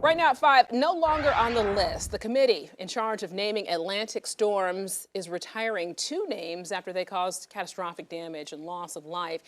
Right now at 5, no longer on the list. The committee in charge of naming Atlantic storms is retiring 2 names after they caused catastrophic damage and loss of life.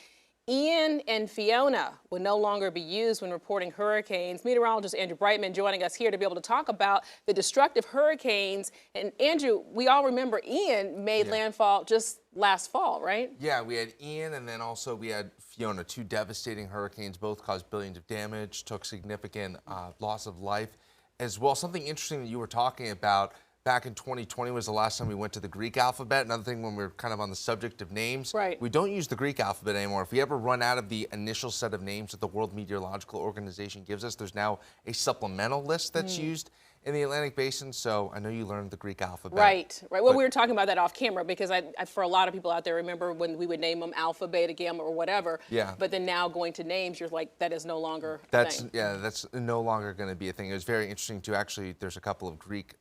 Ian and Fiona will no longer be used when reporting hurricanes. Meteorologist Andrew Brightman joining us here to be able to talk about the destructive hurricanes. And Andrew, we all remember Ian made landfall just last fall, right? Yeah, we had Ian and then also we had Fiona, 2 devastating hurricanes, both caused billions of damage, took significant loss of life as well. Something interesting that you were talking about back in 2020 was the last time we went to the Greek alphabet. Another thing when we're kind of on the subject of names, we don't use the Greek alphabet anymore. If we ever run out of the initial set of names that the World Meteorological Organization gives us, there's now a supplemental list that's used in the Atlantic Basin. So I know you learned the Greek alphabet. Right. Well, we were talking about that off camera because for a lot of people out there, remember when we would name them alpha, beta, gamma, or whatever. Yeah. But then now going to names, you're like, that is no longer a thing. Yeah, that's no longer going to be a thing. It was very interesting to actually, there's a couple of Greek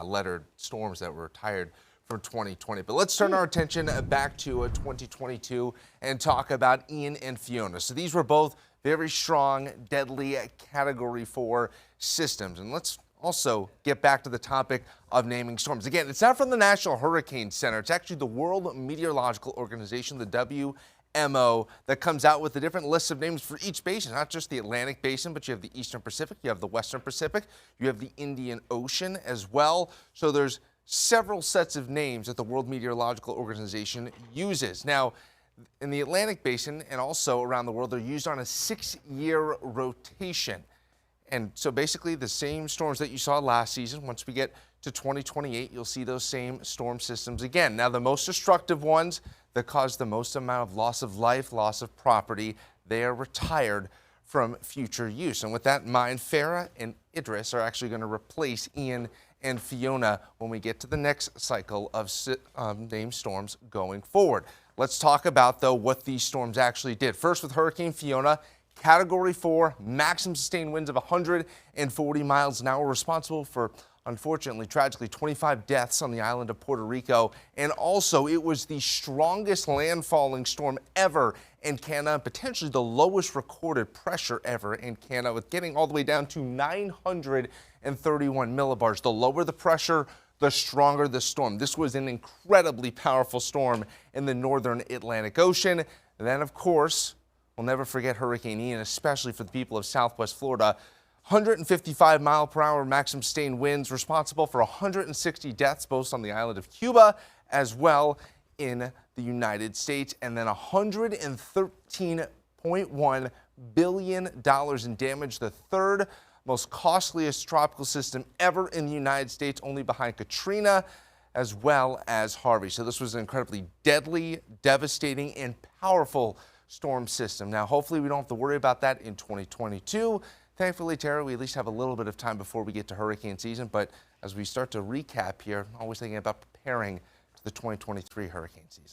lettered storms that were retired from 2020. But let's turn our attention back to 2022 and talk about Ian and Fiona. So these were both very strong, deadly Category 4 systems. And let's also get back to the topic of naming storms. Again, it's not from the National Hurricane Center. It's actually the World Meteorological Organization, the WMO, that comes out with the different lists of names for each basin, not just the Atlantic Basin, but you have the Eastern Pacific, you have the Western Pacific, you have the Indian Ocean as well. So there's several sets of names that the World Meteorological Organization uses. Now, in the Atlantic Basin and also around the world, they're used on a 6-year rotation. And so basically the same storms that you saw last season, once we get to 2028, you'll see those same storm systems again. Now, the most destructive ones that cause the most amount of loss of life, loss of property, they are retired from future use. And with that in mind, Farah and Idris are actually going to replace Ian and Fiona when we get to the next cycle of named storms going forward. Let's talk about, though, what these storms actually did. First, with Hurricane Fiona, Category 4, maximum sustained winds of 140 miles an hour, responsible for, unfortunately, tragically, 25 deaths on the island of Puerto Rico. And also, it was the strongest landfalling storm ever in Canada, and potentially the lowest recorded pressure ever in Canada, with getting all the way down to 931 millibars. The lower the pressure, the stronger the storm. This was an incredibly powerful storm in the northern Atlantic Ocean. And then, of course, we'll never forget Hurricane Ian, especially for the people of Southwest Florida. 155 mile per hour maximum sustained winds, responsible for 160 deaths, both on the island of Cuba as well in the United States, and then $113.1 billion in damage, the third most costliest tropical system ever in the United States, only behind Katrina as well as Harvey. So this was an incredibly deadly, devastating, and powerful storm system. Now, hopefully we don't have to worry about that in 2022. Thankfully, Tara, we at least have a little bit of time before we get to hurricane season. But as we start to recap here, always thinking about preparing to the 2023 hurricane season.